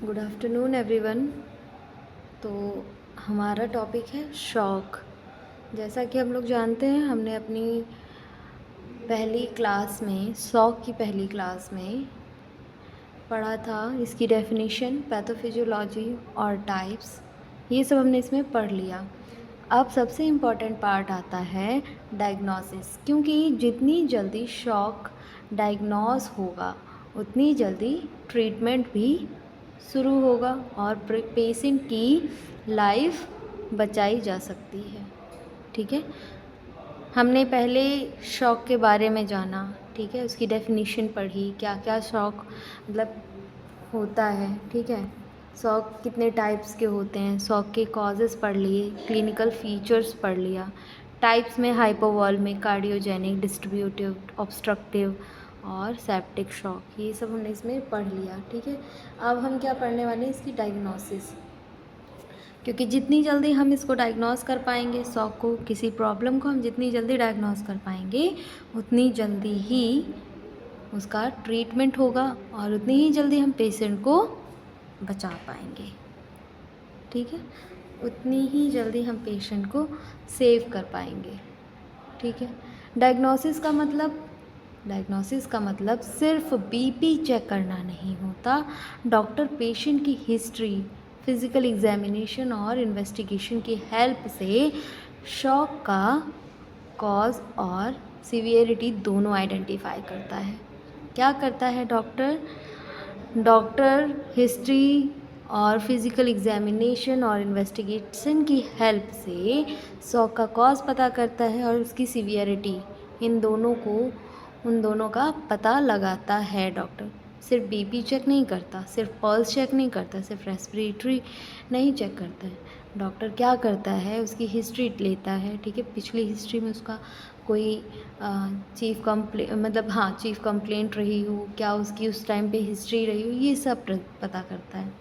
Good afternoon everyone. तो हमारा topic है शॉक। जैसा कि हम लोग जानते हैं, हमने अपनी पहली क्लास में शॉक की पहली क्लास में पढ़ा था इसकी डेफिनेशन, पैथोफिजियोलॉजी और टाइप्स। ये सब हमने इसमें पढ़ लिया। अब सबसे इम्पॉर्टेंट पार्ट आता है डायग्नोसिस, क्योंकि जितनी जल्दी शॉक डायग्नोस होगा उतनी जल्दी ट्रीटमेंट भी शुरू होगा और पेशेंट की लाइफ बचाई जा सकती है। ठीक है, हमने पहले शॉक के बारे में जाना, ठीक है, उसकी डेफिनेशन पढ़ी, क्या क्या शॉक मतलब होता है। ठीक है, शॉक कितने टाइप्स के होते हैं, शॉक के कॉजेज़ पढ़ लिए, क्लिनिकल फीचर्स पढ़ लिया। टाइप्स में हाइपोवॉल्मिक, कार्डियोजेनिक, डिस्ट्रीब्यूटिव, ऑब्स्ट्रक्टिव और सेप्टिक शॉक, ये सब हमने इसमें पढ़ लिया। ठीक है, अब हम क्या पढ़ने वाले हैं, इसकी डायग्नोसिस। क्योंकि जितनी जल्दी हम इसको डायग्नोस कर पाएंगे, शॉक को, किसी प्रॉब्लम को हम जितनी जल्दी डायग्नोस कर पाएंगे उतनी जल्दी ही उसका ट्रीटमेंट होगा और उतनी ही जल्दी हम पेशेंट को बचा पाएंगे। ठीक है, उतनी ही जल्दी हम पेशेंट को सेव कर पाएंगे। ठीक है, डायग्नोसिस का मतलब सिर्फ बीपी चेक करना नहीं होता। डॉक्टर पेशेंट की हिस्ट्री, फिज़िकल एग्जामिनेशन और इन्वेस्टिगेशन की हेल्प से शॉक का कॉज और सीवियरिटी दोनों आइडेंटिफाई करता है। क्या करता है डॉक्टर हिस्ट्री और फिज़िकल एग्जामिनेशन और इन्वेस्टिगेशन की हेल्प से शॉक का कॉज पता करता है और उसकी सीवियरिटी, उन दोनों का पता लगाता है। डॉक्टर सिर्फ बीपी चेक नहीं करता, सिर्फ पल्स चेक नहीं करता, सिर्फ रेस्पिरेटरी नहीं चेक करता है। डॉक्टर क्या करता है, उसकी हिस्ट्री लेता है। ठीक है, पिछली हिस्ट्री में उसका कोई चीफ कंप्लेंट रही हो, क्या उसकी उस टाइम पे हिस्ट्री रही हो, ये सब पता करता है।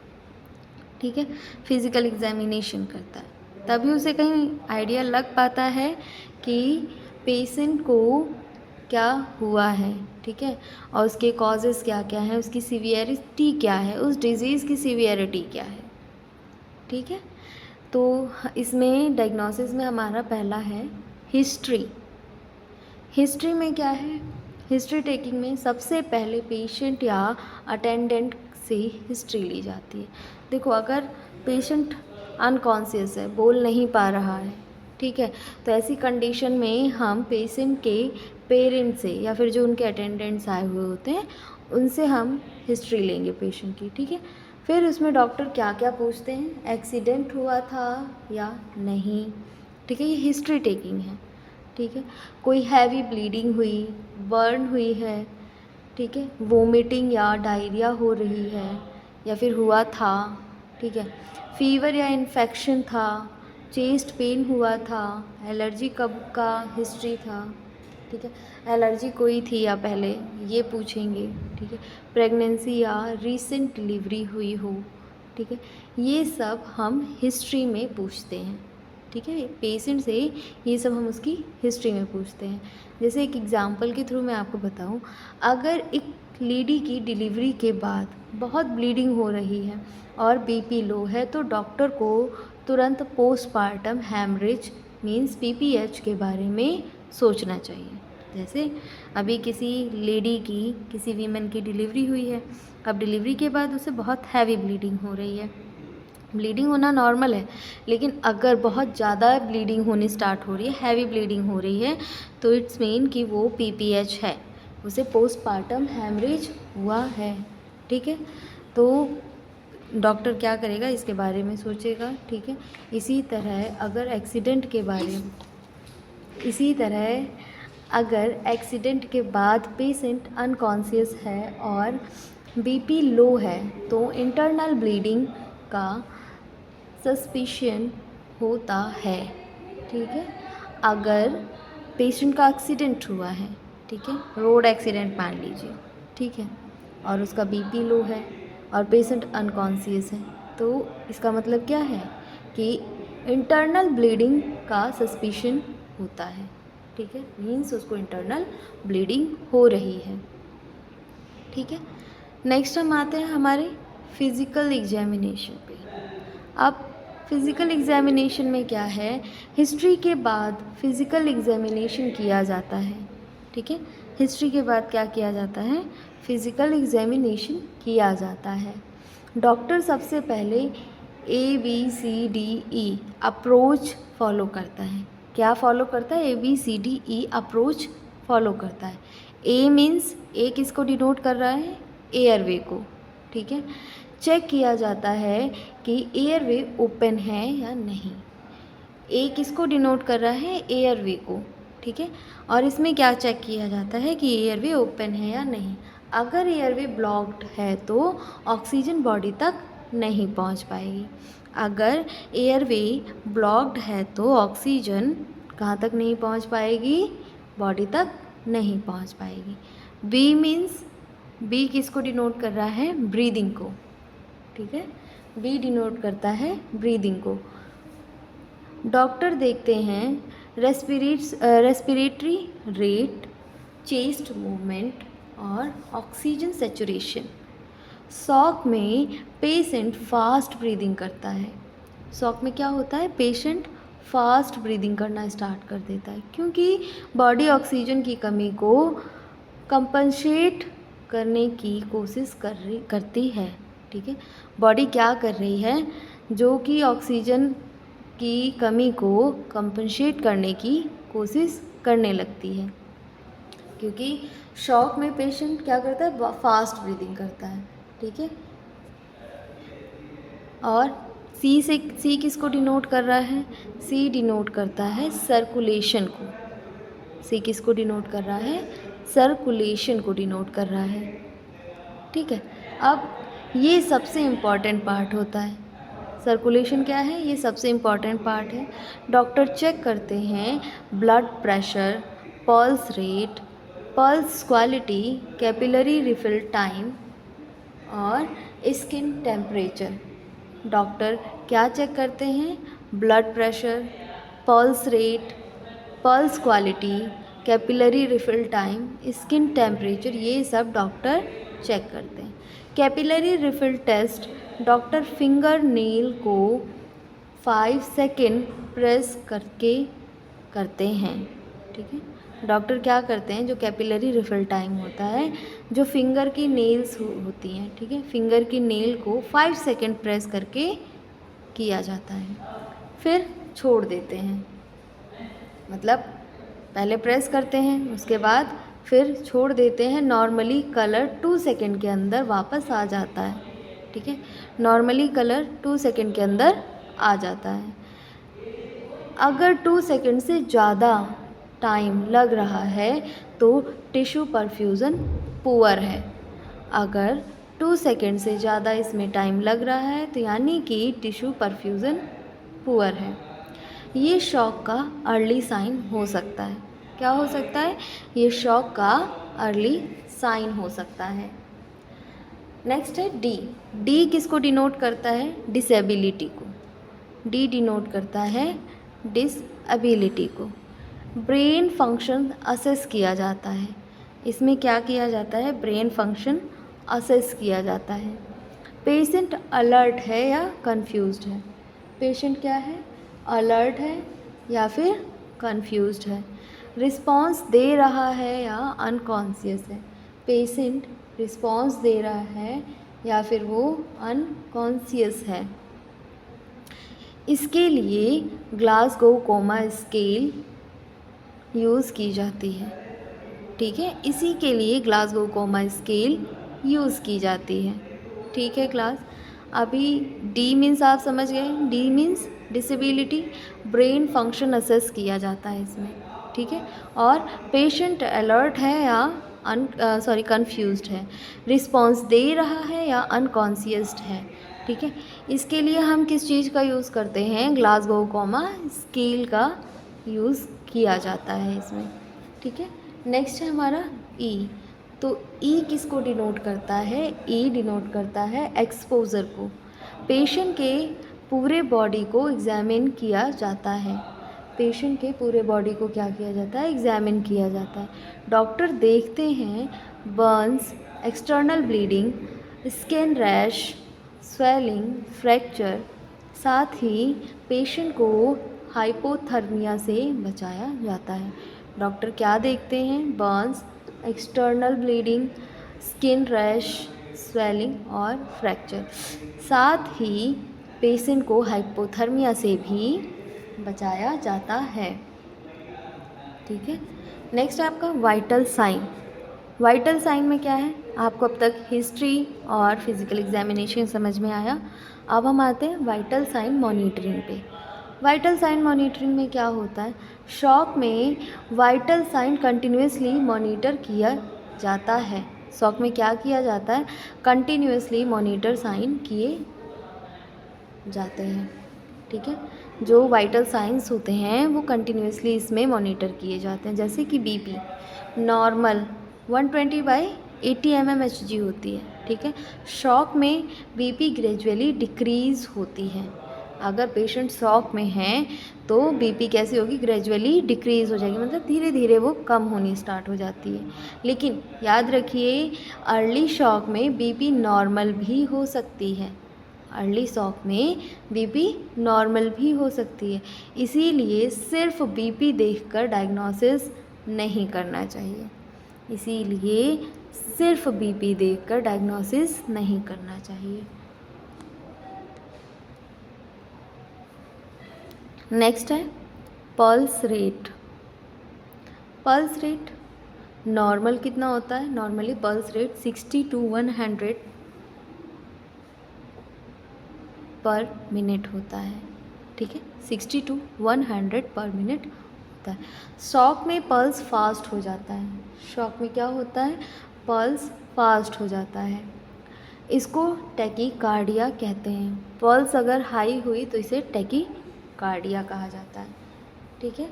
ठीक है, फिज़िकल एग्जामिनेशन करता है, तभी उसे कहीं आइडिया लग पाता है कि पेशेंट को क्या हुआ है। ठीक है, और उसके कॉजेज़ क्या क्या हैं, उसकी सीवियरिटी क्या है, उस डिज़ीज़ की सीवियरिटी क्या है। ठीक है, तो इसमें डायग्नोसिस में हमारा पहला है हिस्ट्री। हिस्ट्री में क्या है, हिस्ट्री टेकिंग में सबसे पहले पेशेंट या अटेंडेंट से हिस्ट्री ली जाती है। देखो, अगर पेशेंट अनकॉन्शियस है, बोल नहीं पा रहा है, ठीक है, तो ऐसी कंडीशन में हम पेशेंट के पेरेंट से या फिर जो उनके अटेंडेंट्स आए हुए होते हैं उनसे हम हिस्ट्री लेंगे पेशेंट की। ठीक है, फिर उसमें डॉक्टर क्या क्या पूछते हैं, एक्सीडेंट हुआ था या नहीं। ठीक है, ये हिस्ट्री टेकिंग है। ठीक है, कोई हैवी ब्लीडिंग हुई, बर्न हुई है, ठीक है, वोमिटिंग या डायरिया हो रही है या फिर हुआ था। ठीक है, फीवर या इन्फेक्शन था, चेस्ट पेन हुआ था, एलर्जी कब का हिस्ट्री था। ठीक है, एलर्जी कोई थी या पहले, ये पूछेंगे। ठीक है, प्रेगनेंसी या रीसेंट डिलीवरी हुई हो। ठीक है, ये सब हम हिस्ट्री में पूछते हैं। ठीक है, पेशेंट से ये सब हम उसकी हिस्ट्री में पूछते हैं। जैसे एक एग्ज़ाम्पल के थ्रू मैं आपको बताऊं, अगर एक लेडी की डिलीवरी के बाद बहुत ब्लीडिंग हो रही है और बीपी लो है, तो डॉक्टर को तुरंत पोस्टमार्टम हैमरेज मींस पीपीएच के बारे में सोचना चाहिए। जैसे अभी किसी लेडी की, किसी वीमेन की डिलीवरी हुई है, अब डिलीवरी के बाद उसे बहुत हैवी ब्लीडिंग हो रही है। ब्लीडिंग होना नॉर्मल है, लेकिन अगर बहुत ज़्यादा ब्लीडिंग होनी स्टार्ट हो रही है, हैवी ब्लीडिंग हो रही है, तो इट्स मीन कि वो पीपीएच है, उसे पोस्टमार्टम हैमरेज हुआ है। ठीक है, तो डॉक्टर क्या करेगा, इसके बारे में सोचेगा। ठीक है, इसी तरह अगर एक्सीडेंट के बाद पेशेंट अनकॉन्शियस है और बीपी लो है, तो इंटरनल ब्लीडिंग का सस्पिशन होता है। ठीक है, अगर पेशेंट का एक्सीडेंट हुआ है, ठीक है, रोड एक्सीडेंट मान लीजिए, ठीक है, और उसका बीपी लो है और पेशेंट अनकॉन्शियस है, तो इसका मतलब क्या है कि इंटरनल ब्लीडिंग का सस्पिशन होता है। ठीक है, मीन्स उसको इंटरनल ब्लीडिंग हो रही है। ठीक है, नेक्स्ट हम आते हैं हमारे फिज़िकल एग्जामिनेशन पे। अब फिज़िकल एग्जामिनेशन में क्या है, हिस्ट्री के बाद फिज़िकल एग्जामिनेशन किया जाता है, ठीक है। हिस्ट्री के बाद क्या किया जाता है, फिज़िकल एग्जामिनेशन किया जाता है। डॉक्टर सबसे पहले ABCDE अप्रोच फॉलो करता है। क्या फॉलो करता है, ABCDE अप्रोच फॉलो करता है। ए मीन्स, ए किसको डिनोट कर रहा है, एयरवे को, ठीक है। चेक किया जाता है कि एयरवे ओपन है या नहीं। ए किसको डिनोट कर रहा है, एयरवे को, ठीक है। और इसमें क्या चेक किया जाता है कि एयरवे ओपन है या नहीं। अगर एयरवे ब्लॉक्ड है तो ऑक्सीजन बॉडी तक नहीं पहुंच पाएगी। अगर एयरवे ब्लॉक्ड है तो ऑक्सीजन कहाँ तक नहीं पहुंच पाएगी, बॉडी तक नहीं पहुंच पाएगी। बी मीन्स, बी किसको डिनोट कर रहा है, ब्रीदिंग को, ठीक है। बी डिनोट करता है ब्रीदिंग को। डॉक्टर देखते हैं रेस्पिरेटरी रेट, चेस्ट मूवमेंट और ऑक्सीजन सैचुरेशन। शॉक में पेशेंट फास्ट ब्रीदिंग करता है। शॉक में क्या होता है, पेशेंट फास्ट ब्रीदिंग करना स्टार्ट कर देता है, क्योंकि बॉडी ऑक्सीजन की कमी को कंपनसेट करने की कोशिश करती है, ठीक है। बॉडी क्या कर रही है, जो कि ऑक्सीजन की कमी को कंपनसेट करने की कोशिश करने लगती है, क्योंकि शॉक में पेशेंट क्या करता है, फास्ट ब्रीदिंग करता है, ठीक है। और सी किसको डिनोट कर रहा है, सी डिनोट करता है सर्कुलेशन को। सी किसको डिनोट कर रहा है, सर्कुलेशन को डिनोट कर रहा है, ठीक है। अब ये सबसे इम्पॉर्टेंट पार्ट होता है। सर्कुलेशन क्या है, ये सबसे इम्पॉर्टेंट पार्ट है। डॉक्टर चेक करते हैं blood pressure, pulse rate, pulse quality, capillary refill time और स्किन टेम्परेचर। डॉक्टर क्या चेक करते हैं, blood pressure, pulse rate, pulse quality, capillary refill time, skin temperature, ये सब डॉक्टर चेक करते हैं। Capillary refill test doctor finger nail को 5 second press करके करते हैं, ठीक है। डॉक्टर क्या करते हैं, जो कैपिलरी रिफिल टाइम होता है, जो फिंगर की नेल्स होती हैं, ठीक है, फिंगर की नेल को 5 सेकेंड प्रेस करके किया जाता है, फिर छोड़ देते हैं। मतलब पहले प्रेस करते हैं, उसके बाद फिर छोड़ देते हैं। नॉर्मली कलर 2 सेकेंड के अंदर वापस आ जाता है, ठीक है। नॉर्मली कलर 2 सेकेंड के अंदर आ जाता है। अगर 2 सेकेंड से ज़्यादा टाइम लग रहा है तो टिश्यू परफ्यूज़न पुअर है। अगर 2 सेकेंड से ज़्यादा इसमें टाइम लग रहा है तो यानी कि टिश्यू परफ्यूज़न पुअर है। ये शॉक का अर्ली साइन हो सकता है। क्या हो सकता है, ये शॉक का अर्ली साइन हो सकता है। नेक्स्ट है डी। डी किसको डिनोट करता है, डिसेबिलिटी को। डी डिनोट करता है डिसएबिलिटी को। ब्रेन फंक्शन असेस किया जाता है। इसमें क्या किया जाता है, ब्रेन फंक्शन असेस किया जाता है। पेशेंट अलर्ट है या कंफ्यूज्ड है। पेशेंट क्या है, अलर्ट है या फिर कंफ्यूज्ड है। रिस्पॉन्स दे रहा है या अनकॉन्शियस है। पेशेंट रिस्पॉन्स दे रहा है या फिर वो अनकॉन्शियस है। इसके लिए ग्लासगो कोमा स्केल यूज़ की जाती है, ठीक है। इसी के लिए ग्लासगो कोमा स्केल यूज़ की जाती है, ठीक है क्लास। अभी डी मीन्स आप समझ गए, D means disability, brain function assess किया जाता है इसमें, ठीक है। और पेशेंट अलर्ट है या कंफ्यूज्ड है, रिस्पॉन्स दे रहा है या अनकॉन्शियस्ड है, ठीक है। इसके लिए हम किस चीज़ का यूज़ करते हैं, ग्लासगो कोमा स्केल का यूज़ किया जाता है इसमें, ठीक है। नेक्स्ट है हमारा ई। तो ई किसको डिनोट करता है, ई डिनोट करता है एक्सपोजर को। पेशेंट के पूरे बॉडी को एग्जामिन किया जाता है। पेशेंट के पूरे बॉडी को क्या किया जाता है, एग्जामिन किया जाता है। डॉक्टर देखते हैं Burns, external bleeding, skin rash swelling, fracture, साथ ही पेशेंट को हाइपोथर्मिया से बचाया जाता है। डॉक्टर क्या देखते हैं? Burns, external bleeding, skin rash, swelling और फ्रैक्चर। साथ ही पेशेंट को हाइपोथर्मिया से भी बचाया जाता है। ठीक है। नेक्स्ट है आपका वाइटल साइन। वाइटल साइन में क्या है? आपको अब तक हिस्ट्री और फिजिकल एग्जामिनेशन समझ में आया। अब हम आते हैं वाइटल साइन मॉनिटरिंग पे। वाइटल साइन मॉनिटरिंग में क्या होता है? शॉक में वाइटल साइन कंटिन्यूसली मॉनिटर किया जाता है। शॉक में क्या किया जाता है? कंटिन्यूसली मॉनिटर साइन किए जाते हैं। ठीक है। जो वाइटल साइंस होते हैं वो कंटिन्यूसली इसमें मॉनिटर किए जाते हैं। जैसे कि बीपी नॉर्मल 120/80 mmHg होती है। ठीक है। शॉक में बीपी ग्रेजुअली डिक्रीज़ होती है। अगर पेशेंट शॉक में है तो बीपी कैसी होगी? ग्रेजुअली डिक्रीज़ हो जाएगी, मतलब धीरे धीरे वो कम होनी स्टार्ट हो जाती है। लेकिन याद रखिए, अर्ली शॉक में बीपी नॉर्मल भी हो सकती है। अर्ली शॉक में बीपी नॉर्मल भी हो सकती है, इसीलिए सिर्फ बीपी देखकर डायग्नोसिस नहीं करना चाहिए। इसीलिए सिर्फ बीपी देखकर डायग्नोसिस नहीं करना चाहिए। नेक्स्ट है pulse rate. Pulse rate normal कितना होता है? नॉर्मली पल्स रेट 60 to 100 पर मिनट होता है। ठीक है, 60 to 100 पर मिनट होता है। शॉक में पल्स फास्ट हो जाता है। शॉक में क्या होता है? पल्स फास्ट हो जाता है। इसको टैकीकार्डिया कहते हैं। पल्स अगर हाई हुई तो इसे टैकीकार्डिया कहा जाता है। ठीक है।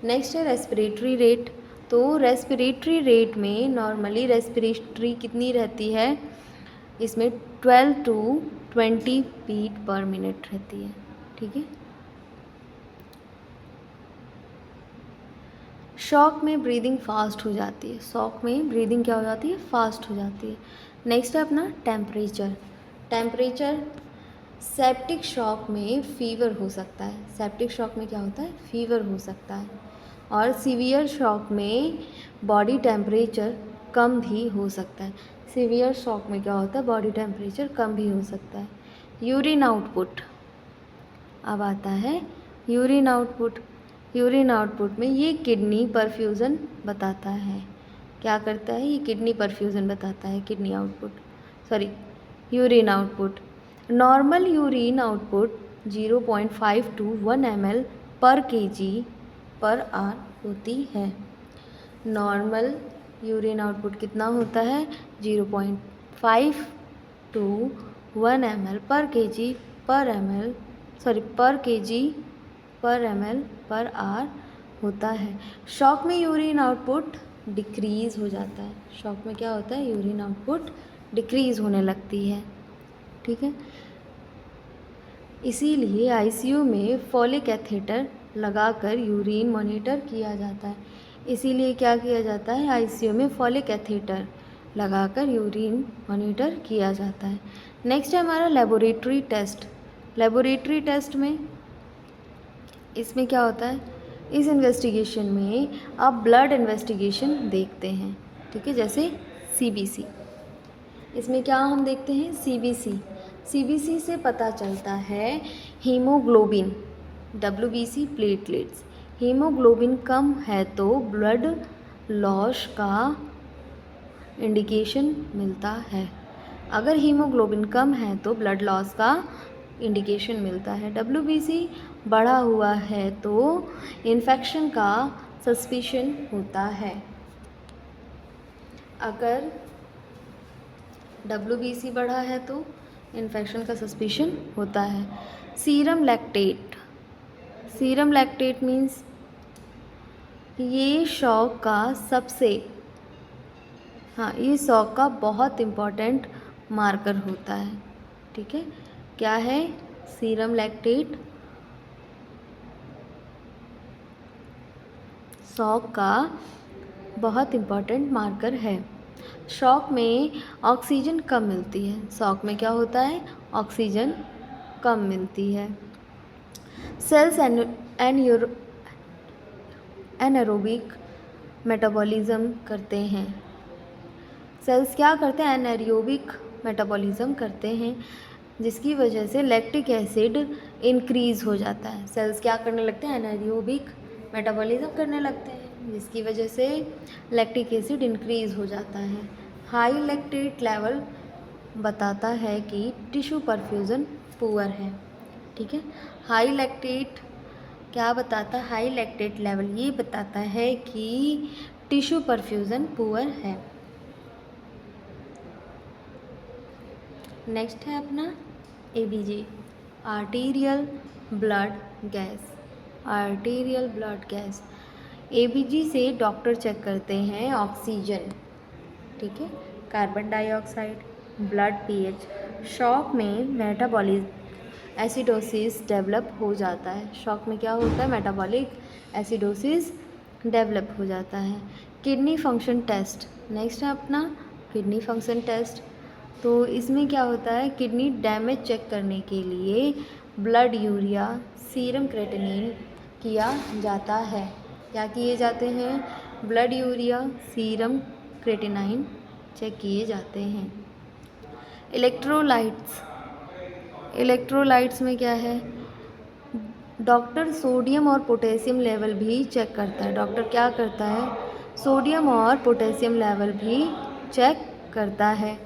नेक्स्ट है रेस्पिरेटरी रेट। तो रेस्पिरेटरी रेट में नॉर्मली रेस्पिरेटरी कितनी रहती है? इसमें 12 to 20 बीट पर मिनट रहती है। ठीक है। शॉक में ब्रीदिंग फास्ट हो जाती है। शॉक में ब्रीदिंग क्या हो जाती है? फास्ट हो जाती है। नेक्स्ट है अपना टेम्परेचर। टेम्परेचर सेप्टिक शॉक में फीवर हो सकता है। सेप्टिक शॉक में क्या होता है? फीवर हो सकता है। और सीवियर शॉक में बॉडी टेम्परेचर कम भी हो सकता है। सीवियर शॉक में क्या होता है? बॉडी टेम्परेचर कम भी हो सकता है। Urine output. अब आता है यूरिन आउटपुट। यूरिन आउटपुट में ये किडनी परफ्यूज़न बताता है। क्या करता है? ये किडनी परफ्यूज़न बताता है। Kidney output urine output. Normal urine output 0.5 to 1 ml पर kg पर आवर होती है। नॉर्मल यूरिन आउटपुट कितना होता है? 0.5 to 1 ml पर kg पर ml पर आवर होता है। शॉक में यूरिन आउटपुट डिक्रीज़ हो जाता है। शॉक में क्या होता है? यूरिन आउटपुट डिक्रीज़ होने लगती है। ठीक है। इसीलिए आईसीयू में फॉलिक कैथेटर लगाकर यूरिन मॉनिटर किया जाता है। इसीलिए क्या किया जाता है? आईसीयू में फॉलिक कैथेटर लगाकर यूरिन मॉनिटर किया जाता है। नेक्स्ट है हमारा लेबोरेटरी टेस्ट। लेबोरेटरी टेस्ट में इसमें क्या होता है? इस इन्वेस्टिगेशन में आप ब्लड इन्वेस्टिगेशन देखते हैं। ठीक है, जैसे सीबीसी। इसमें क्या हम देखते हैं? सीबीसी। सीबीसी से पता चलता है हीमोग्लोबिन, डब्ल्यूबीसी प्लेटलेट्स। हीमोग्लोबिन कम है तो ब्लड लॉस का इंडिकेशन मिलता है। अगर हीमोग्लोबिन कम है तो ब्लड लॉस का इंडिकेशन मिलता है। डब्ल्यूबीसी बढ़ा हुआ है तो इन्फेक्शन का सस्पिशन होता है। अगर डब्ल्यूबीसी बढ़ा है तो इन्फेक्शन का सस्पिशन होता है। Serum lactate. Serum lactate means ये शॉक का बहुत इम्पॉर्टेंट मार्कर होता है। ठीक है, क्या है? सीरम लैक्टेट शॉक का बहुत इम्पॉर्टेंट मार्कर है। शॉक में ऑक्सीजन कम मिलती है। शॉक में क्या होता है? ऑक्सीजन कम मिलती है। सेल्स एनारोबिक मेटाबॉलिज्म करते हैं। सेल्स क्या करते हैं? एनारोबिक मेटाबॉलिज्म करते हैं, जिसकी वजह से लैक्टिक एसिड इंक्रीज़ हो जाता है। सेल्स क्या करने लगते हैं? एनारोबिक मेटाबॉलिज्म करने लगते हैं, जिसकी वजह से लैक्टिक एसिड इंक्रीज़ हो जाता है। हाई लैक्टेट लेवल बताता है कि टिश्यू परफ्यूज़न पुअर है। ठीक है, हाई लैक्टेट क्या बताता है? हाई लैक्टेट लेवल ये बताता है कि टिश्यू परफ्यूज़न पुअर है। नेक्स्ट है अपना ABG, arterial blood gas. Arterial blood gas, ABG से डॉक्टर चेक करते हैं ऑक्सीजन, ठीक है, carbon dioxide, blood pH। Shock में मेटाबॉलिक एसिडोसिस डेवलप हो जाता है। शॉक में क्या होता है? मेटाबॉलिक एसिडोसिस डेवलप हो जाता है। किडनी फंक्शन टेस्ट, नेक्स्ट है अपना किडनी फंक्शन टेस्ट। तो इसमें क्या होता है? किडनी डैमेज चेक करने के लिए ब्लड यूरिया, सीरम क्रेटिनिन किया जाता है। क्या किए जाते हैं? Blood urea, serum creatinine check किए जाते हैं। इलेक्ट्रोलाइट्स, इलेक्ट्रोलाइट्स में क्या है? डॉक्टर सोडियम और पोटेशियम लेवल भी चेक करता है। डॉक्टर क्या करता है? सोडियम और पोटेशियम लेवल भी चेक करता है,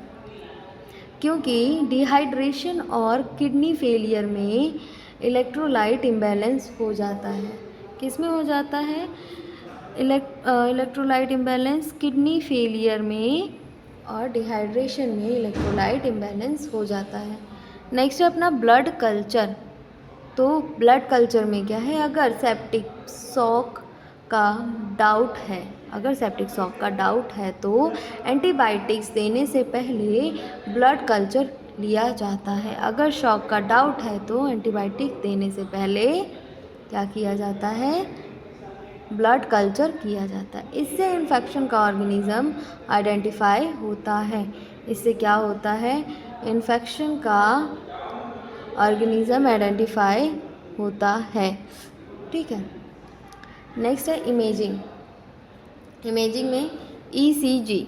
क्योंकि डिहाइड्रेशन और किडनी फेलियर में इलेक्ट्रोलाइट इम्बैलेंस हो जाता है। किस में हो जाता है? इलेक्ट्रोलाइट इम्बैलेंस किडनी फेलियर में और डिहाइड्रेशन में इलेक्ट्रोलाइट इम्बैलेंस हो जाता है। नेक्स्ट है अपना ब्लड कल्चर। तो ब्लड कल्चर में क्या है? अगर सेप्टिक शॉक का डाउट है, अगर सेप्टिक शॉक का डाउट है तो एंटीबायोटिक्स देने से पहले ब्लड कल्चर लिया जाता है। अगर शॉक का डाउट है तो एंटीबायोटिक देने से पहले क्या किया जाता है? ब्लड कल्चर किया जाता है। इससे इन्फेक्शन का ऑर्गेनिज्म आइडेंटिफाई होता है। इससे क्या होता है? इन्फेक्शन का ऑर्गेनिज्म आइडेंटिफाई होता है। ठीक है, नेक्स्ट है इमेजिंग। इमेजिंग में ECG,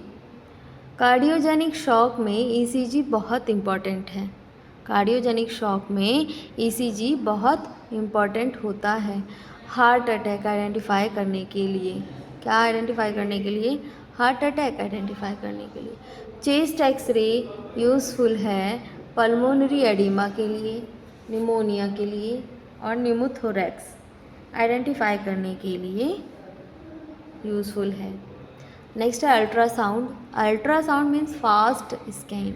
कार्डियोजेनिक शॉक में ECG बहुत इम्पॉर्टेंट है। कार्डियोजेनिक शॉक में ECG बहुत इम्पॉर्टेंट होता है हार्ट अटैक आइडेंटिफाई करने के लिए। क्या आइडेंटिफाई करने के लिए? हार्ट अटैक आइडेंटिफाई करने के लिए। चेस्ट एक्सरे यूज़फुल है पल्मोनरी एडिमा के लिए, निमोनिया के लिए और न्यूमोथोरैक्स आइडेंटिफाई करने के लिए यूज़फुल है। नेक्स्ट है ultrasound. Ultrasound means fast scan.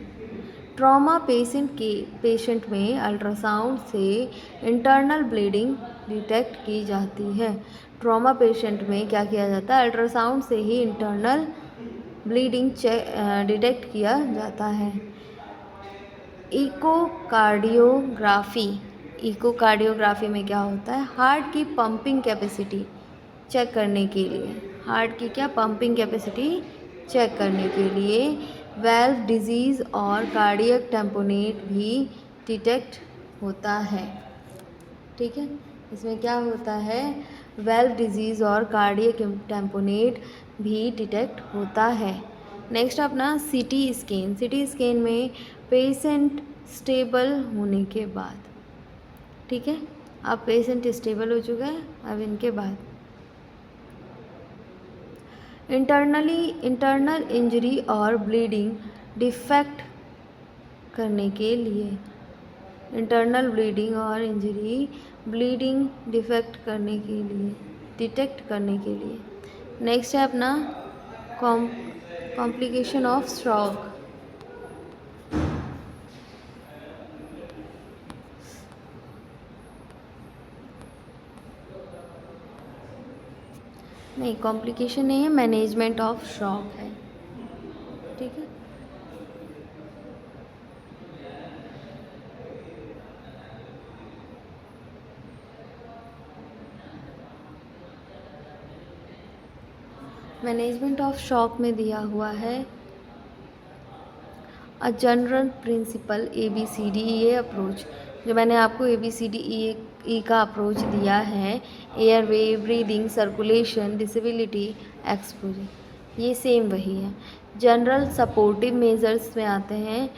Trauma patient में अल्ट्रासाउंड से इंटरनल ब्लीडिंग डिटेक्ट की जाती है। ट्रॉमा पेशेंट में क्या किया जाता है? अल्ट्रासाउंड से ही इंटरनल ब्लीडिंग डिटेक्ट किया जाता है। इकोकार्डियोग्राफी, इकोकार्डियोग्राफी में क्या होता है? हार्ट की पंपिंग कैपेसिटी चेक करने के लिए, हार्ट की क्या पंपिंग कैपेसिटी चेक करने के लिए वेल्व डिजीज़ और कार्डियक टेम्पोनेट भी डिटेक्ट होता है। ठीक है, इसमें क्या होता है? वेल्व डिजीज़ और कार्डियक टेम्पोनेट भी डिटेक्ट होता है। नेक्स्ट अपना CT स्कैन। CT स्कैन में पेशेंट स्टेबल होने के बाद, ठीक है, अब पेशेंट स्टेबल हो चुका है, अब इनके बाद इंटरनल इंजरी और ब्लीडिंग डिफेक्ट करने के लिए, इंटरनल ब्लीडिंग और इंजरी ब्लीडिंग डिफेक्ट करने के लिए, डिटेक्ट करने के लिए। नेक्स्ट है अपना कॉम्प्लिकेशन ऑफ स्ट्रोक। नहीं, कॉम्प्लिकेशन नहीं है, मैनेजमेंट ऑफ शॉक है। ठीक है, मैनेजमेंट ऑफ शॉक में दिया हुआ है अ जनरल प्रिंसिपल ABCD, ये अप्रोच जो मैंने आपको ABCD ई का अप्रोच दिया है, airway, breathing, circulation, disability, exposure, ये सेम वही है। जनरल सपोर्टिव मेजर्स में आते हैं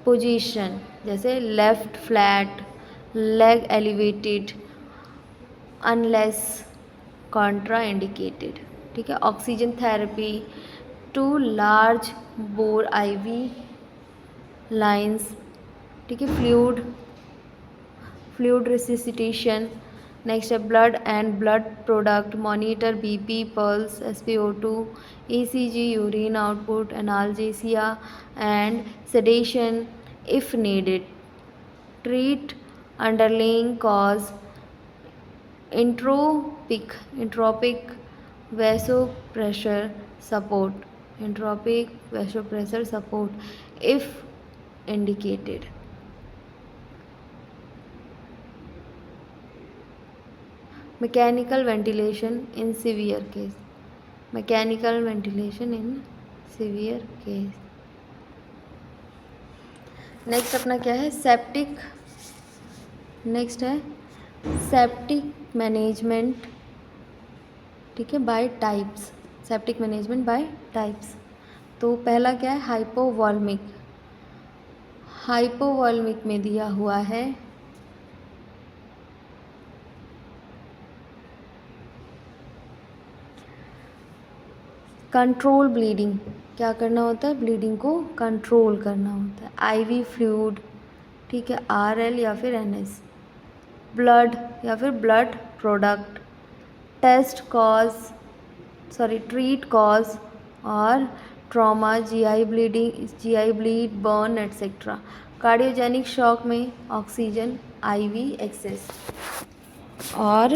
पोजीशन, जैसे left flat, leg elevated unless contraindicated. ठीक है। Oxygen therapy, two large bore IV lines. ठीक है। Fluid resuscitation. नेक्स्ट है blood and blood product, monitor BP, pulse, SpO2, ECG, urine output, analgesia and sedation if needed. Treat underlying cause, entropic vasopressor support if indicated. Mechanical ventilation in severe case. Next अपना क्या है, septic management. ठीक है, by types, septic management by types. तो पहला क्या है, हाइपोवॉल्मिक में दिया हुआ है कंट्रोल ब्लीडिंग। क्या करना होता है, ब्लीडिंग को कंट्रोल करना होता है। IV फ्लूइड, ठीक है, RL या फिर NS, ब्लड या फिर ब्लड प्रोडक्ट, ट्रीट कॉज और trauma, GI bleed, burn etcetera. Cardiogenic shock में ऑक्सीजन IV एक्सेस और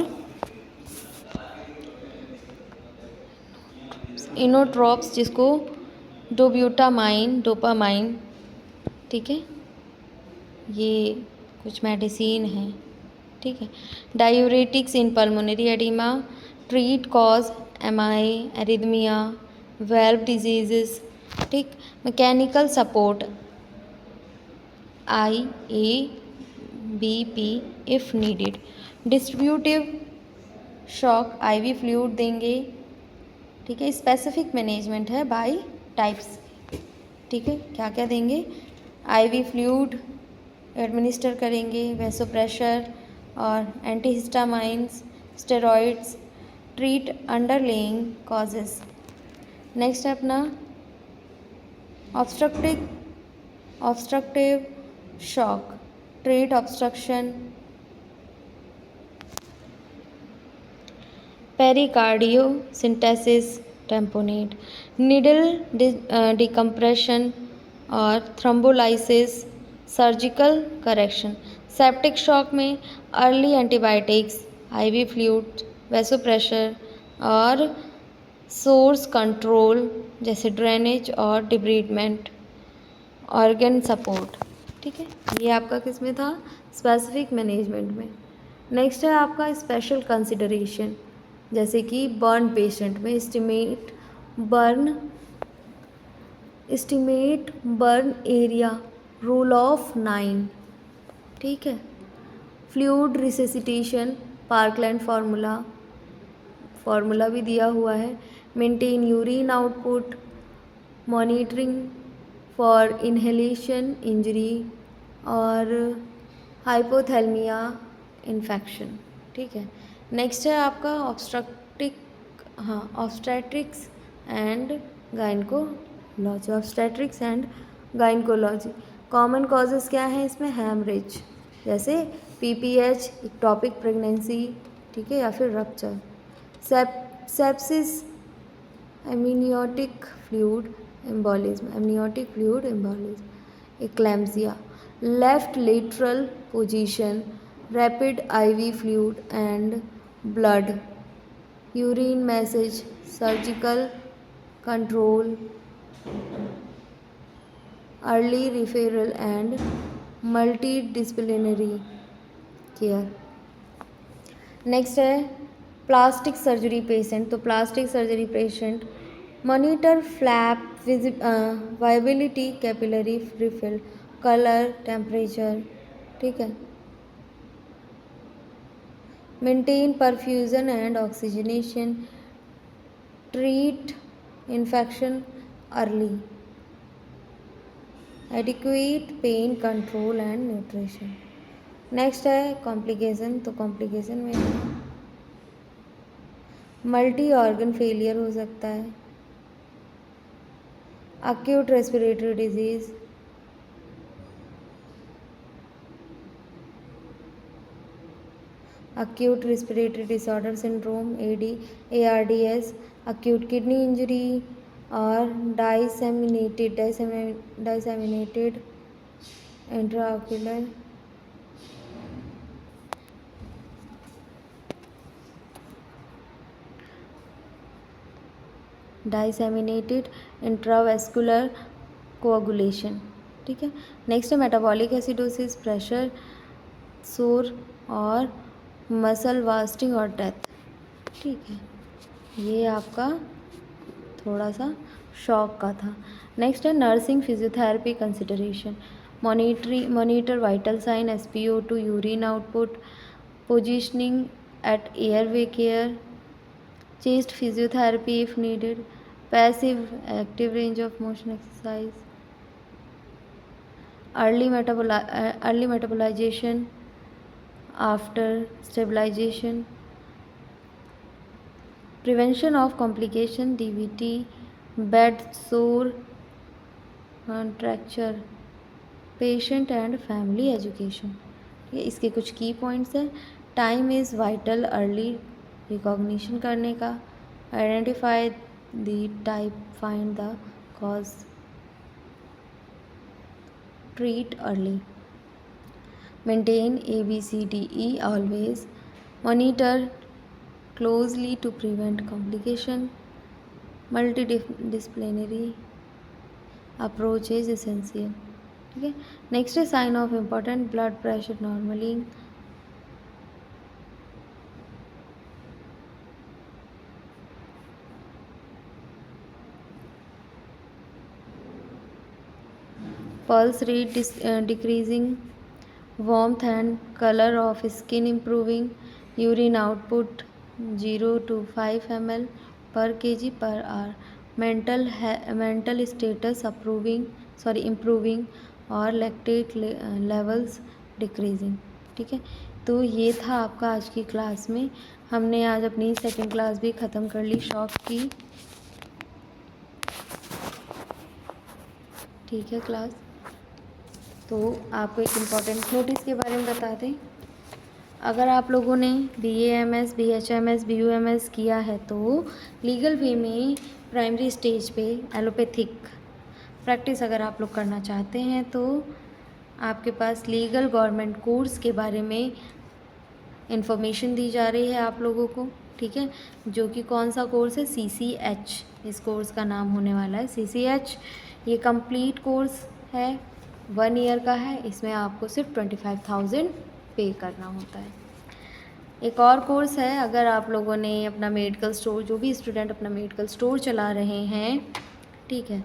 इनोट्रॉप्स, जिसको डोपामाइन, ठीक है, ये कुछ मेडिसिन है। ठीक है। Diuretics in pulmonary oedema, treat cause MI, arrhythmia, valve diseases. ठीक। Mechanical support IABP if needed. Distributive shock IV fluid देंगे। ठीक है। स्पेसिफिक मैनेजमेंट है बाय टाइप्स। ठीक है, क्या क्या देंगे, IV फ्लूइड एडमिनिस्टर करेंगे, वैसोप्रेशर और antihistamines, steroids, treat underlying causes. Next है अपना obstructive shock, treat obstruction, pericardiocentesis, tamponade, needle decompression और thrombolysis, surgical correction. Septic shock में early antibiotics, IV fluid, vasopressor और सोर्स कंट्रोल, जैसे drainage और डिब्रीडमेंट, organ support. ठीक है, ये आपका किस में था, स्पेसिफिक मैनेजमेंट में। नेक्स्ट है आपका स्पेशल कंसिडरेशन, जैसे कि बर्न पेशेंट में estimate burn area, rule of 9। ठीक है। फ्लूइड रिसेसिटेशन, पार्कलैंड फार्मूला भी दिया हुआ है। Maintain urine output, monitoring for inhalation injury और हाइपोथैल्मिया इन्फेक्शन। ठीक है। नेक्स्ट है आपका obstetrics and gynaecology. Common causes क्या है इसमें, हैमरेज, जैसे PPH, इक्टॉपिक प्रेगनेंसी, ठीक है, या फिर rupture. Sepsis, amniotic fluid embolism, eclampsia, left lateral position, rapid IV fluid and blood, uterine massage, surgical control, early referral and multidisciplinary care. Next है plastic surgery patient. तो plastic surgery patient monitor flap viability, capillary refill, colour, temperature, ठीक है। Maintain perfusion and oxygenation, treat infection early, adequate pain control and nutrition. Next है complication. तो complication में multi organ failure हो सकता है, acute respiratory disease, acute respiratory disorder syndrome ARDS, acute kidney injury और disseminated intraocular disseminated intravascular coagulation, ठीक है। Next है मेटाबॉलिक एसिडोसिस, प्रेशर, सोर और मसल वास्टिंग और डेथ, ठीक है। ये आपका थोड़ा सा शॉक का था। नेक्स्ट है nursing physiotherapy consideration, monitor vital sign, SpO2, urine output, positioning at airway care, chest physiotherapy if needed, passive active range of motion exercise, early metabolization after stabilization, prevention of complication, DVT, bed sore, fracture, patient and family education। ये इसके कुछ key points हैं। Time is vital, early recognition करने का, identify the type, find the cause, treat early, maintain ABCDE always, monitor closely to prevent complication, multidisciplinary approach is essential, ठीक है। Next है sign of important, blood pressure normally, pulse rate decreasing, warmth and color of skin improving, urine output 0 to 5 ml per kg per hour, mental status improving और lactate levels decreasing, ठीक है। तो ये था आपका आज की क्लास में। हमने आज अपनी सेकंड क्लास भी ख़त्म कर ली शॉक की, ठीक है क्लास। तो आपको एक इम्पॉर्टेंट नोटिस के बारे में बता दें, अगर आप लोगों ने BAMS, BHMS, BUMS किया है तो लीगल वे में प्राइमरी स्टेज पे एलोपैथिक प्रैक्टिस अगर आप लोग करना चाहते हैं तो आपके पास लीगल गवर्नमेंट कोर्स के बारे में इंफॉर्मेशन दी जा रही है आप लोगों को, ठीक है। जो कि कौन सा कोर्स है, CCH इस कोर्स का नाम होने वाला है। CCH ये कंप्लीट कोर्स है, 1 ईयर का है। इसमें आपको सिर्फ 25,000 पे करना होता है। एक और कोर्स है, अगर आप लोगों ने अपना मेडिकल स्टोर, जो भी स्टूडेंट अपना मेडिकल स्टोर चला रहे हैं, ठीक है,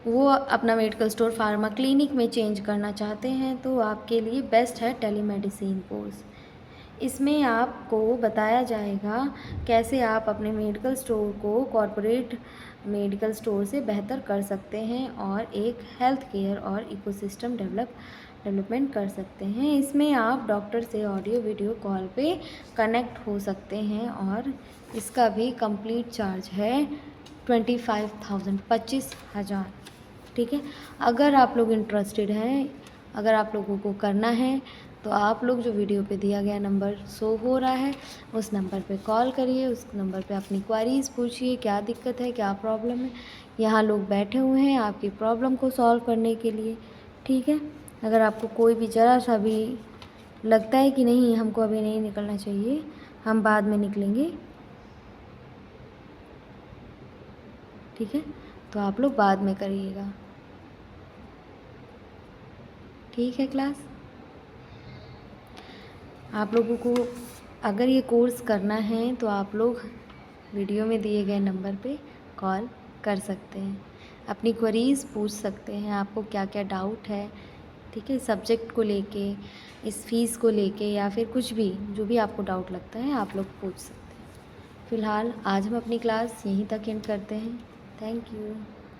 वो अपना मेडिकल स्टोर फार्मा क्लिनिक में चेंज करना चाहते हैं तो आपके लिए बेस्ट है टेलीमेडिसिन कोर्स। इसमें आपको बताया जाएगा कैसे आप अपने मेडिकल स्टोर को कॉरपोरेट मेडिकल स्टोर से बेहतर कर सकते हैं और एक हेल्थ केयर और इकोसिस्टम डेवलपमेंट कर सकते हैं। इसमें आप डॉक्टर से ऑडियो वीडियो कॉल पे कनेक्ट हो सकते हैं और इसका भी कंप्लीट चार्ज है 25,000, 25,000, ठीक है। अगर आप लोग इंटरेस्टेड हैं, अगर आप लोगों को करना है तो आप लोग जो वीडियो पे दिया गया नंबर शो हो रहा है उस नंबर पे कॉल करिए, उस नंबर पे अपनी क्वारीज़ पूछिए, क्या दिक्कत है, क्या प्रॉब्लम है। यहाँ लोग बैठे हुए हैं आपकी प्रॉब्लम को सॉल्व करने के लिए, ठीक है। अगर आपको कोई भी ज़रा सा भी लगता है कि नहीं हमको अभी नहीं निकलना चाहिए, हम बाद में निकलेंगे, ठीक है, तो आप लोग बाद में करिएगा, ठीक है क्लास। आप लोगों को अगर ये कोर्स करना है तो आप लोग वीडियो में दिए गए नंबर पे कॉल कर सकते हैं, अपनी क्वेरीज़ पूछ सकते हैं, आपको क्या क्या डाउट है, ठीक है, सब्जेक्ट को लेके, इस फीस को लेके, या फिर कुछ भी जो भी आपको डाउट लगता है आप लोग पूछ सकते हैं। फ़िलहाल आज हम अपनी क्लास यहीं तक एंड करते हैं। Thank you.